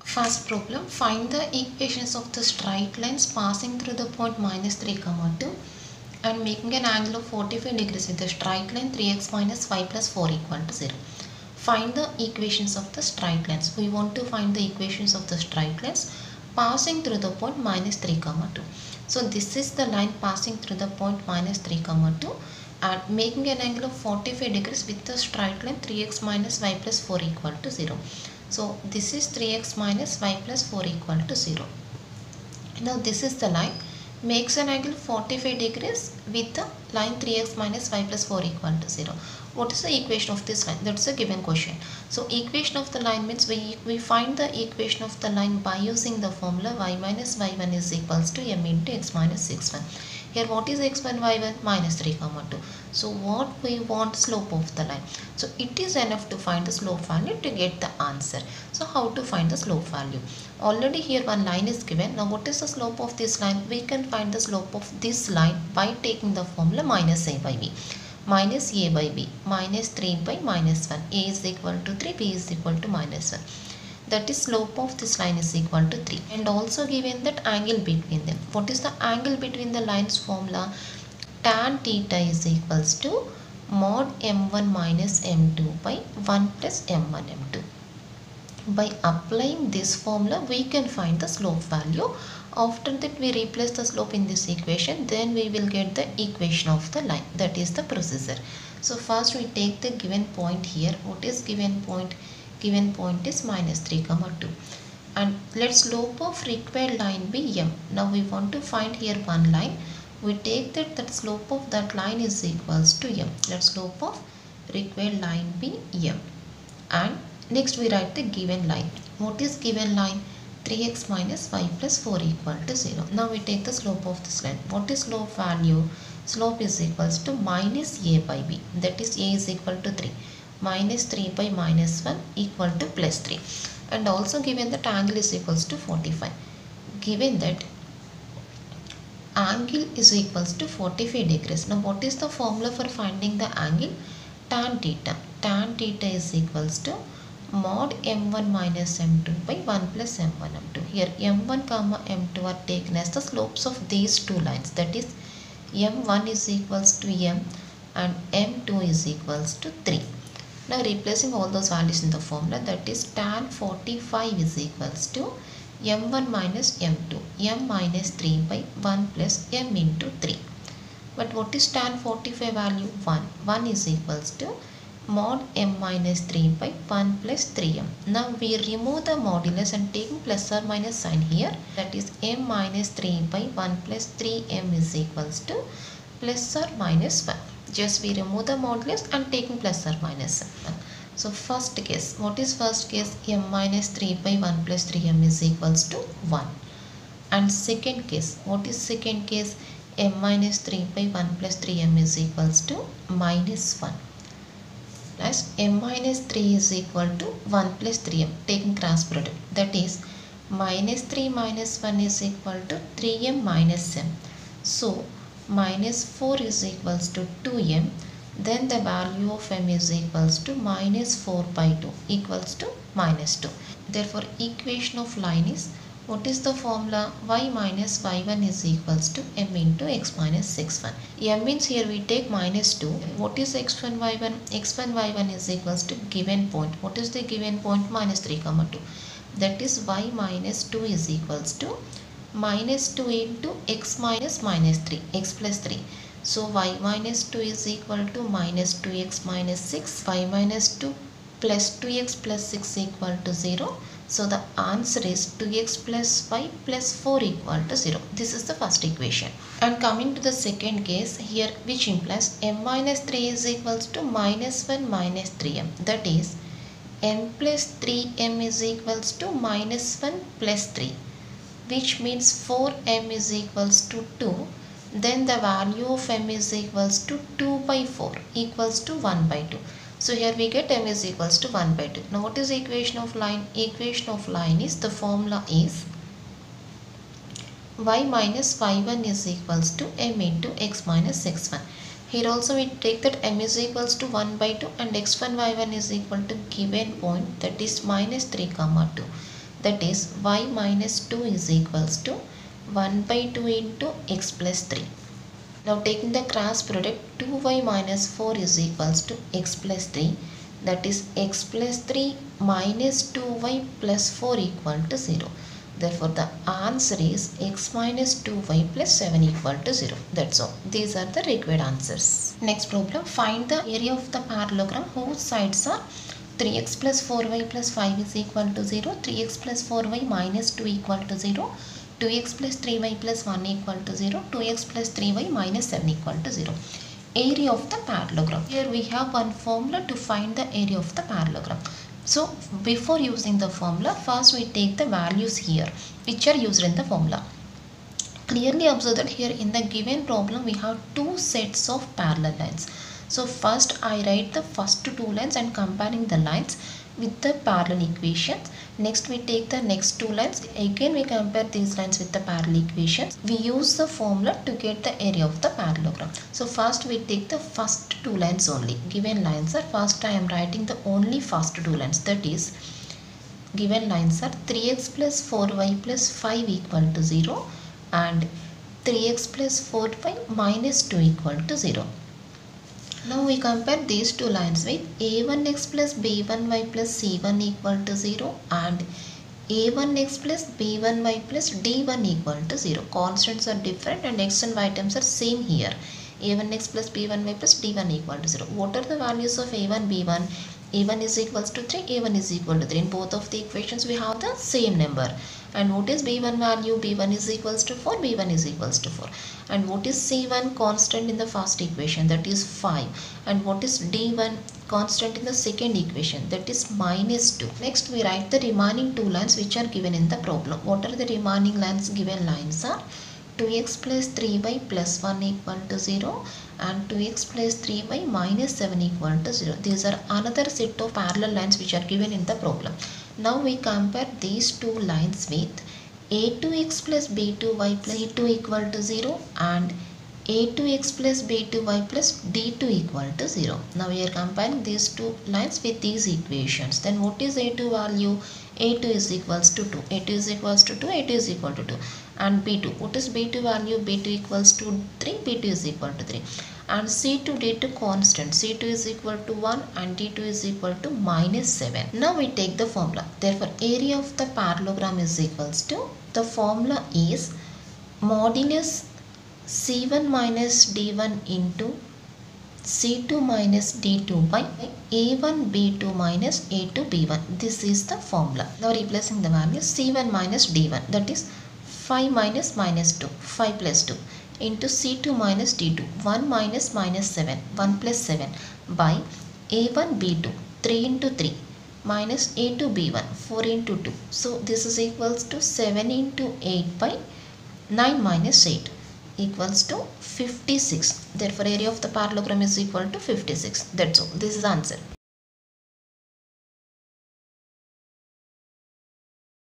First problem, find the equations of the straight lines passing through the point minus 3, 2 and making an angle of 45 degrees with the straight line 3x minus y plus 4 equal to 0. Find the equations of the straight lines. We want to find the equations of the straight lines passing through the point minus 3, 2. So this is the line passing through the point minus 3, 2 and making an angle of 45 degrees with the straight line 3x minus y plus 4 equal to 0. So this is 3x minus y plus 4 equal to 0. Now this is the line makes an angle 45 degrees with the line 3x minus y plus 4 equal to 0. What is the equation of this line? That's a given question. So equation of the line means we find the equation of the line by using the formula y minus y1 is equals to m into x minus x1. Here what is x1 y1? Minus 3, 2. So what we want? Slope of the line. So it is enough to find the slope value to get the answer. So how to find the slope value? Already here one line is given. Now what is the slope of this line? We can find the slope of this line by taking the formula minus a by b. Minus a by b. Minus 3 by minus 1. A is equal to 3, b is equal to minus 1. That is slope of this line is equal to 3. And also given that angle between them. What is the angle between the lines formula? Tan theta is equals to mod m1 minus m2 by 1 plus m1 m2. By applying this formula, we can find the slope value. After that, we replace the slope in this equation. Then we will get the equation of the line. That is the procedure. So first we take the given point here. What is given point? Given point is minus 3, 2. And let slope of required line be m. Now we want to find here one line. We take that slope of that line is equals to m. Let slope of required line be m. And next we write the given line. What is given line? 3x minus y plus 4 equal to 0. Now we take the slope of this line. What is slope value? Slope is equals to minus a by b. That is a is equal to 3. Minus 3 by minus 1 equal to plus 3. And also given that angle is equals to 45. Given that angle is equals to 45 degrees. Now what is the formula for finding the angle? Tan theta. Tan theta is equals to mod m1 minus m2 by 1 plus m1 m2. Here m1 comma m2 are taken as the slopes of these two lines. That is m1 is equals to m and m2 is equals to 3. Now replacing all those values in the formula, that is tan 45 is equals to m1 minus m2, m minus 3 by 1 plus m into 3. But what is tan 45 value? 1. 1 is equals to mod m minus 3 by 1 plus 3m. Now we remove the modulus and taking plus or minus sign here. That is m minus 3 by 1 plus 3m is equals to plus or minus 1. Just we remove the modulus and taking plus or minus 1. So first case, what is first case? M minus 3 by 1 plus 3m is equals to 1. And second case, what is second case? M minus 3 by 1 plus 3m is equals to minus 1. As m minus 3 is equal to 1 plus 3m, taking cross product. That is minus 3 minus 1 is equal to 3m minus m. So minus 4 is equals to 2m. Then the value of m is equals to minus 4 by 2 equals to minus 2. Therefore equation of line is, what is the formula? Y minus y1 is equals to m into x minus x1. M means here we take minus 2. What is x1 y1? x1 y1 is equals to given point. What is the given point? Minus 3, 2. That is y minus 2 is equals to minus 2 into x minus minus 3, x plus 3. So y minus 2 is equal to minus 2x minus 6, y minus 2 plus 2x plus 6 equal to 0. So the answer is 2x plus y plus 4 equal to 0. This is the first equation. And coming to the second case here, which implies m minus 3 is equals to minus 1 minus 3m. That is m plus 3m is equals to minus 1 plus 3. Which means 4m is equals to 2. Then the value of m is equals to 2 by 4 equals to 1 by 2. So here we get m is equals to 1 by 2. Now what is the equation of line? Equation of line is, the formula is y minus y1 is equals to m into x minus x1. Here also we take that m is equals to 1 by 2 and x1 y1 is equal to given point, that is minus 3, 2. that is y minus 2 is equals to 1 by 2 into x plus 3. Now taking the cross product, 2y minus 4 is equals to x plus 3, that is x plus 3 minus 2y plus 4 equal to 0. Therefore the answer is x minus 2y plus 7 equal to 0. That's all. These are the required answers. Next problem, find the area of the parallelogram whose sides are 3x plus 4y plus 5 is equal to 0, 3x plus 4y minus 2 equal to 0, 2x plus 3y plus 1 equal to 0, 2x plus 3y minus 7 equal to 0. Area of the parallelogram. Here we have one formula to find the area of the parallelogram. So before using the formula, first we take the values here which are used in the formula. Clearly observe that here in the given problem we have two sets of parallel lines. So first I write the first two lines and comparing the lines with the parallel equations. Next we take the next two lines. Again we compare these lines with the parallel equations. We use the formula to get the area of the parallelogram. So first we take the first two lines only. Given lines are, first I am writing the only first two lines, that is given lines are 3x plus 4y plus 5 equal to 0 and 3x plus 4y minus 2 equal to 0. Now we compare these two lines with a1x plus b1y plus c1 equal to 0 and a1x plus b1y plus d1 equal to 0. Constants are different and x and y terms are same here. a1x plus b1y plus d1 equal to 0. What are the values of a1, b1? a1 is equals to 3, a1 is equal to 3. In both of the equations we have the same number. And what is b1 value? b1 is equals to 4, b1 is equals to 4. And what is c1? Constant in the first equation, that is 5. And what is d1? Constant in the second equation, that is minus 2. Next we write the remaining two lines which are given in the problem. What are the remaining lines? Given lines are 2x plus 3y plus 1 equal to 0 and 2x plus 3y minus 7 equal to 0. These are another set of parallel lines which are given in the problem. Now we compare these two lines with a2x plus b2y plus d2 equal to 0 and a2x plus b2y plus d2 equal to 0. Now we are comparing these two lines with these equations. Then what is a2 value? a2 is equals to 2, a2 is equals to 2, a2 is equal to 2. And b2, what is b2 value? b2 equals to 3, b2 is equal to 3. And c2, d2 constant, c2 is equal to 1 and d2 is equal to minus 7. Now we take the formula. Therefore area of the parallelogram is equals to, the formula is modulus c1 minus d1 into c2 minus d2 by a1 b2 minus a2 b1. This is the formula. Now replacing the value, c1 minus d1, that is 5 minus minus 2, 5 plus 2 into c2 minus d2, 1 minus minus 7, 1 plus 7 by a1 b2, 3 into 3 minus a2 b1, 4 into 2. So this is equals to 7 into 8 by 9 minus 8 equals to 56. Therefore area of the parallelogram is equal to 56. That's all. This is the answer.